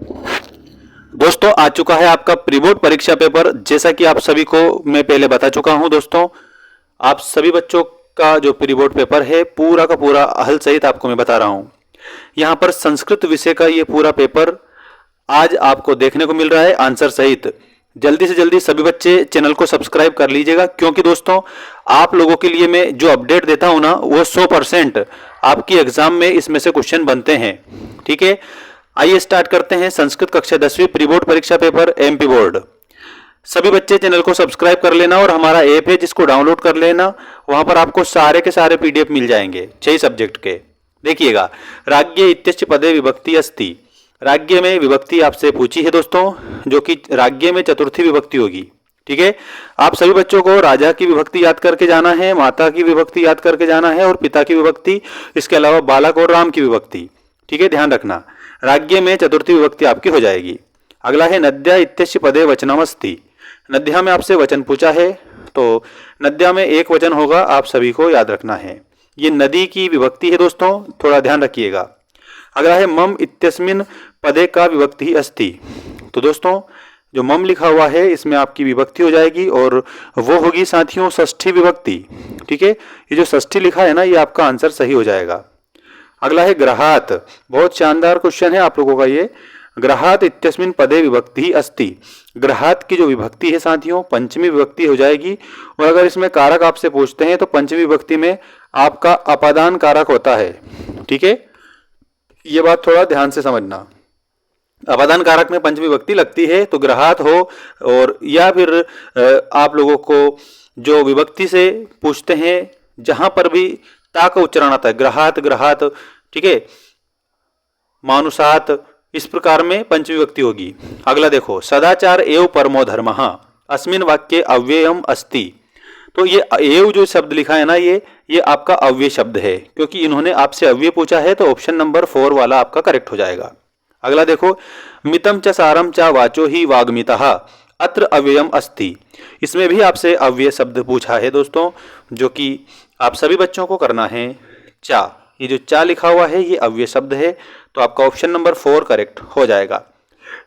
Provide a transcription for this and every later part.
दोस्तों आ चुका है आपका प्री बोर्ड परीक्षा पेपर। जैसा कि आप सभी को मैं पहले बता चुका हूं दोस्तों, आप सभी बच्चों का जो प्री बोर्ड पेपर है पूरा का पूरा हल सहित आपको मैं बता रहा हूं। यहां पर संस्कृत विषय का ये पूरा पेपर आज आपको देखने को मिल रहा है आंसर सहित। जल्दी से जल्दी सभी बच्चे चैनल को सब्सक्राइब कर लीजिएगा, क्योंकि दोस्तों आप लोगों के लिए मैं जो अपडेट देता हूं ना वो 100% आपकी एग्जाम में इसमें से क्वेश्चन बनते हैं। ठीक है, आइए स्टार्ट करते हैं संस्कृत कक्षा 10वीं प्री बोर्ड परीक्षा पेपर एमपी बोर्ड। सभी बच्चे चैनल को सब्सक्राइब कर लेना और हमारा ऐप है जिसको डाउनलोड कर लेना। वहां पर आपको सारे के सारे पीडीएफ मिल जाएंगे 6 सब्जेक्ट के। देखिएगा, राज्य इत्यस्य पदे विभक्ति अस्ति। राज्य में विभक्ति आपसे पूछी है दोस्तों, जो कि राज्य में चतुर्थी विभक्ति होगी। ठीक है, आप सभी बच्चों को राजा की विभक्ति याद करके जाना है, माता की विभक्ति याद करके जाना है और पिता की विभक्ति, इसके अलावा बालक और राम की विभक्ति। ठीक है, ध्यान रखना, राज्य में चतुर्थी विभक्ति आपकी हो जाएगी। अगला है नद्या इत्यस्य पदे वचनमस्ति। नद्या में आपसे वचन पूछा है, तो नद्या में एक वचन होगा, आप सभी को याद रखना है। ये नदी की विभक्ति है दोस्तों, थोड़ा ध्यान रखिएगा। अगला है मम इत्यस्मिन् पदे का विभक्ति अस्ति। तो दोस्तों जो मम लिखा हुआ है इसमें आपकी विभक्ति हो जाएगी और वो होगी साथियों षष्ठी विभक्ति। ठीक है, ये जो षष्ठी लिखा है ना ये आपका आंसर सही हो जाएगा। अगला है ग्रहात। बहुत शानदार क्वेश्चन है आप लोगों का ये। ग्रहात इत्यस्मिन् पदे विभक्ति अस्ति। ग्रहात की जो विभक्ति है साथियों पंचमी विभक्ति हो जाएगी। और अगर इसमें कारक आपसे पूछते हैं तो पंचमी विभक्ति में आपका अपादान कारक होता है। ठीक है, ये बात थोड़ा ध्यान से समझना। अपादान कारक में पंचमी विभक्ति लगती है, तो ग्रहात हो और या फिर आप लोगों को जो विभक्ति से पूछते हैं जहां पर भी ता का उच्चारण आता है, ग्रहात ग्रहात, ठीक है, मानुषात, इस प्रकार में पंचमी विभक्ति होगी। अगला देखो, सदाचार एव परमो धर्मः अस्मिन् वाक्ये अव्ययम अस्ति। तो ये एव जो शब्द लिखा है ना ये आपका अव्यय शब्द है, क्योंकि इन्होंने आपसे अव्यय पूछा है, तो ऑप्शन नंबर 4 वाला आपका करेक्ट हो जाएगा। अगला देखो, मितम च सारम च वाचो ही वाग्मितः अत्र अव्ययम अस्ति। इसमें भी आपसे अव्यय शब्द पूछा है दोस्तों, जो कि आप सभी बच्चों को करना है। चा, ये जो चा लिखा हुआ है ये अव्यय शब्द है, तो आपका ऑप्शन नंबर 4 करेक्ट हो जाएगा।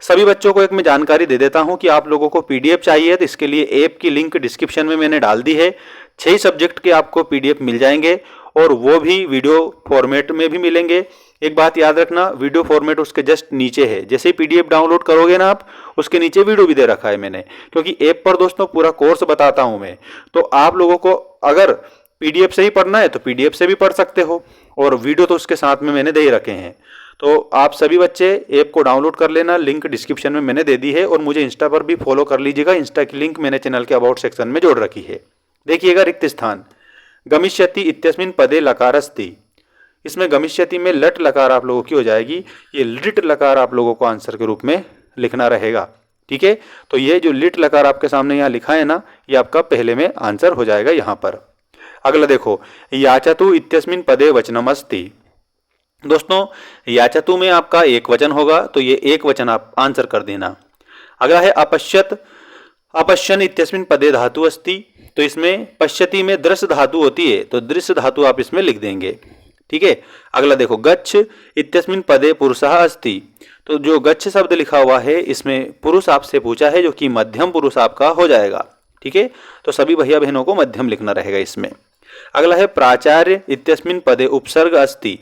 सभी बच्चों को एक मैं जानकारी दे देता हूं कि आप लोगों को पीडीएफ चाहिए, तो इसके लिए ऐप की लिंक डिस्क्रिप्शन में मैंने डाल दी है। 6 सब्जेक्ट के आपको पीडीएफ मिल जाएंगे और वो भी वीडियो फॉर्मेट में भी मिलेंगे। एक बात याद रखना, वीडियो फॉर्मेट उसके जस्ट नीचे है। जैसे ही पीडीएफ डाउनलोड करोगे ना आप, उसके नीचे वीडियो भी दे रखा है मैंने, क्योंकि ऐप पर दोस्तों पूरा कोर्स बताता हूं मैं। तो आप लोगों को अगर पीडीएफ से ही पढ़ना है तो पीडीएफ से भी पढ़ सकते हो, और वीडियो तो उसके साथ में मैंने दे ही रखे हैं। तो आप सभी बच्चे ऐप को डाउनलोड कर लेना, लिंक डिस्क्रिप्शन में मैंने दे दी है, और मुझे इंस्टा पर भी फॉलो कर लीजिएगा। इंस्टा की लिंक मैंने चैनल के अबाउट सेक्शन में जोड़ रखी है। देखिएगा, रिक्त स्थान गमिष्यति इत्यस्मिन् पदे लकारस्ति। इसमें गमिष्यति में लट लकार आप लोगों की हो जाएगी, ये लिट लकार आप लोगों को आंसर के रूप में लिखना रहेगा। ठीक है, तो ये जो लिट लकार आपके सामने यहाँ लिखा है ना, ये आपका पहले में आंसर हो जाएगा यहाँ पर। अगला देखो, याचतु इत्यस्मिन् पदे वचनमस्ति। दोस्तों याचतु में आपका एक वचन होगा, तो ये एक वचन आप आंसर कर देना। अगला है अपश्यत। अपश्यन इत्यस्मिन् पदे धातु अस्ति। तो इसमें पश्यति में दृश्य धातु होती है, तो दृश्य धातु आप इसमें लिख देंगे। ठीक है, अगला देखो, गच्छ इत्यस्मिन् पदे पुरुषः अस्ति। तो जो गच्छ शब्द लिखा हुआ है इसमें पुरुष आपसे पूछा है, जो कि मध्यम पुरुष आपका हो जाएगा। ठीक है, तो सभी भैया बहनों को मध्यम लिखना रहेगा इसमें। अगला है प्राचार्य इत्यस्मिन् पदे उपसर्ग अस्ति।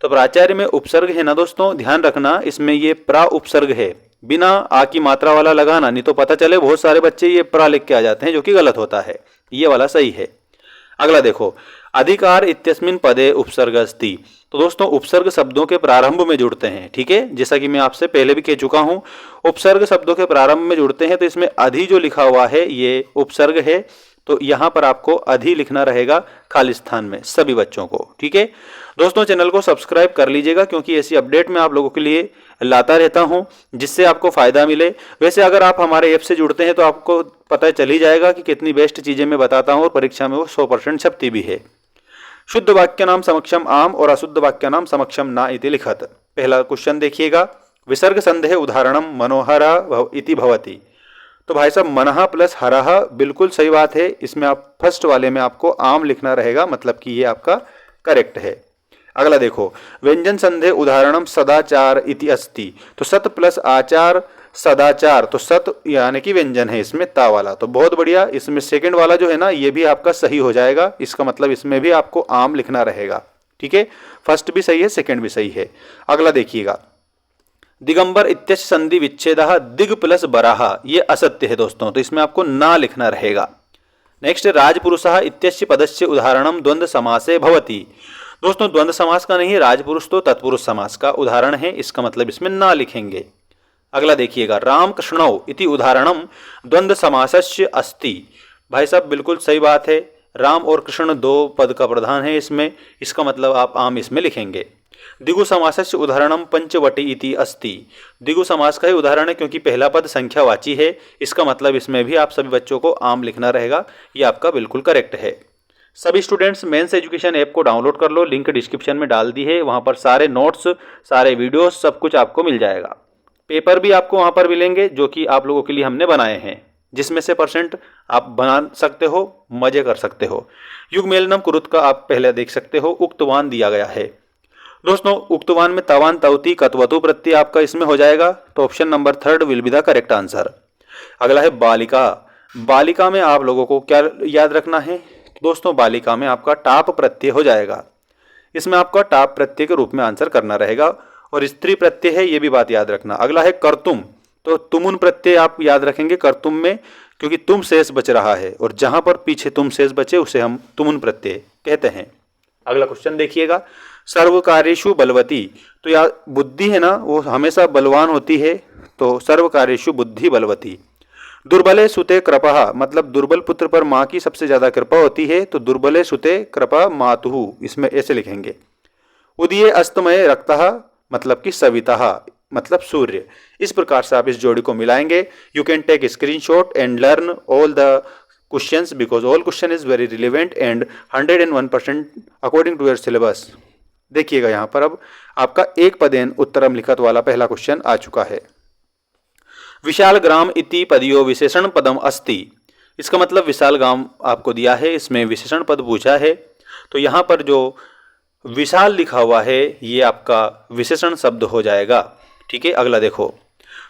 तो प्राचार्य में उपसर्ग है ना दोस्तों, ध्यान रखना, इसमें ये प्रा उपसर्ग है, बिना आ की मात्रा वाला लगाना, नहीं तो पता चले बहुत सारे बच्चे ये प्रा लिख के आ जाते हैं, जो कि गलत होता है। ये वाला सही है। अगला देखो, अधिकार इत्यस्मिन् पदे उपसर्ग अस्ति। तो दोस्तों उपसर्ग शब्दों के प्रारंभ में जुड़ते हैं। ठीक है, जैसा कि मैं आपसे पहले भी कह चुका हूं, उपसर्ग शब्दों के प्रारंभ में जुड़ते हैं, तो इसमें अधि जो लिखा हुआ है ये उपसर्ग है, तो यहां पर आपको अधि लिखना रहेगा खाली स्थान में सभी बच्चों को। ठीक है दोस्तों, चैनल को सब्सक्राइब कर लीजिएगा, क्योंकि ऐसी अपडेट मैं आप लोगों के लिए लाता रहता हूं जिससे आपको फायदा मिले। वैसे अगर आप हमारे ऐप से जुड़ते हैं तो आपको पता चल ही जाएगा कि कितनी बेस्ट चीजें मैं बताता हूं, और परीक्षा में वो 100% छपती भी है। शुद्ध वाक्य नाम समक्षम आम और अशुद्ध वाक्य नाम समक्षम ना इति लिखत। पहला क्वेश्चन देखिएगा, विसर्ग संदेह उदाहरणम मनोहरा इति भवति। तो भाई साहब मनः प्लस हरः बिल्कुल सही बात है, इसमें आप फर्स्ट वाले में आपको आम लिखना रहेगा, मतलब कि ये आपका करेक्ट है। अगला देखो, व्यंजन संधे उदाहरणम सदाचार इति अस्ति, तो सत प्लस आचार सदाचार, तो सत यानी कि व्यंजन है इसमें ता वाला, तो बहुत बढ़िया। इसमें सेकंड वाला जो है ना ये भी आपका सही हो जाएगा, इसका मतलब इसमें भी आपको आम लिखना रहेगा। ठीक है, फर्स्ट भी सही है, सेकंड भी सही है। अगला देखिएगा, दिगंबर इत्यस्य संधि विच्छेदः दिग प्लस बराह, ये असत्य है दोस्तों, तो इसमें आपको ना लिखना रहेगा। नेक्स्ट, राजपुरुषः इत्यस्य पदस्य उदाहरणम द्वंद्व समासे भवति, दोस्तों द्वंद्व समास का नहीं, राजपुरुष तो तत्पुरुष समास का उदाहरण है, इसका मतलब इसमें ना लिखेंगे। अगला देखिएगा, राम कृष्णौ इति उदाहरणम द्वंद्व समासस्य अस्ति, भाई साहब बिल्कुल सही बात है, राम और कृष्ण दो पद का प्रधान है इसमें, इसका मतलब आप आम इसमें लिखेंगे। दिगु समासस्य उदाहरणम पंचवटी इति अस्ति, दिगु समास का ही उदाहरण है क्योंकि पहला पद संख्यावाची है, इसका मतलब इसमें भी आप सभी बच्चों को आम लिखना रहेगा, ये आपका बिल्कुल करेक्ट है। सभी स्टूडेंट्स मेंस एजुकेशन ऐप को डाउनलोड कर लो, लिंक डिस्क्रिप्शन में डाल दी है, वहाँ पर सारे नोट्स, सारे वीडियोस, सब कुछ आपको मिल जाएगा। पेपर भी आपको वहाँ पर मिलेंगे जो कि आप लोगों के लिए हमने बनाए हैं, जिसमें से % आप बना सकते हो, मजे कर सकते हो। युगमेलनम कुरुत का आप पहले देख सकते हो, उक्तवान दिया गया है दोस्तों, उक्तवान में तवान तवती कतवतु प्रत्यय आपका इसमें हो जाएगा, तो option number 3 will be the correct answer. अगला है बालिका, बालिका में आप लोगों को क्या याद रखना है दोस्तों, बालिका में आपका टाप प्रत्यय हो जाएगा, इसमें आपका टाप प्रत्यय के रूप में आंसर करना रहेगा, और स्त्री प्रत्यय है ये भी बात याद रखना। अगला है कर्तुम, तो तुमुन प्रत्यय आप याद रखेंगे कर्तुम में, क्योंकि तुम शेष बच रहा है और जहां पर पीछे तुम शेष बचे उसे हम तुमुन प्रत्यय कहते हैं। अगला क्वेश्चन देखिएगा, सर्वकार्येषु बलवती, तो यार बुद्धि है ना वो हमेशा बलवान होती है, तो सर्वकार्येषु बुद्धि बलवती। दुर्बले सुते कृपा, मतलब दुर्बल पुत्र पर माँ की सबसे ज्यादा कृपा होती है, तो दुर्बले सुते कृपा मातुहु, इसमें ऐसे लिखेंगे। उदये अस्तमय रक्तः, मतलब कि सविता, मतलब सूर्य। इस प्रकार से आप इस जोड़ी को मिलाएंगे। You can take screenshot and learn all the questions because all question is very relevant and 101% according to your syllabus. देखिएगा यहाँ पर अब आपका एक पदेन उत्तरम लिखत वाला पहला क्वेश्चन आ चुका है। विशाल ग्राम इति पदयो विशेषण पदम अस्ति, इसका मतलब विशाल ग्राम आपको दिया है, इसमें विशेषण पद पूछा है, तो यहाँ पर जो विशाल लिखा हुआ है ये आपका विशेषण शब्द हो जाएगा। ठीक है, अगला देखो,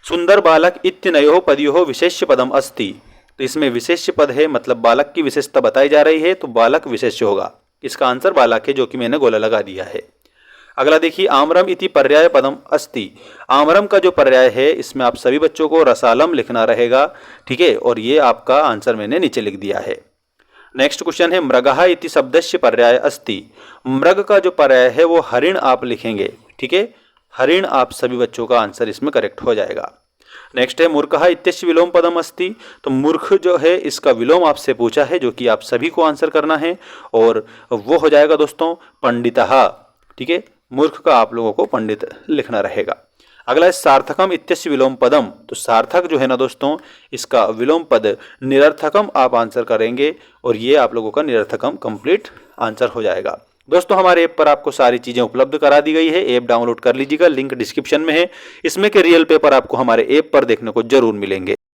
सुंदर बालक इत्यनयो पदयो विशेष्य पदम अस्ति, तो इसमें विशेष्य पद है, मतलब बालक की विशेषता बताई जा रही है, तो बालक विशेष्य होगा, इसका आंसर बालक है, जो कि मैंने गोला लगा दिया है। अगला देखिए, आमरम इति पर्याय पदम अस्ति, आमरम का जो पर्याय है इसमें आप सभी बच्चों को रसालम लिखना रहेगा। ठीक है, और ये आपका आंसर मैंने नीचे लिख दिया है। नेक्स्ट क्वेश्चन है, मृगः इति शब्दस्य पर्याय अस्ति, मृग का जो पर्याय है वो हरिण आप लिखेंगे। ठीक है, हरिण आप सभी बच्चों का आंसर इसमें करेक्ट हो जाएगा। नेक्स्ट है, मूर्खः इत्यस्य विलोम पदम अस्ति, तो मूर्ख जो है इसका विलोम आपसे पूछा है, जो कि आप सभी को आंसर करना है, और वो हो जाएगा दोस्तों पंडितः। ठीक है, मूर्ख का आप लोगों को पंडित लिखना रहेगा। अगला है, सार्थकम इत्यस्य विलोम पदम, तो सार्थक जो है ना दोस्तों इसका विलोम पद निरर्थकम आप आंसर करेंगे, और ये आप लोगों का निरर्थकम कंप्लीट आंसर हो जाएगा। दोस्तों हमारे ऐप पर आपको सारी चीज़ें उपलब्ध करा दी गई है, ऐप डाउनलोड कर लीजिएगा, लिंक डिस्क्रिप्शन में है। इसमें के रियल पेपर आपको हमारे ऐप पर देखने को जरूर मिलेंगे।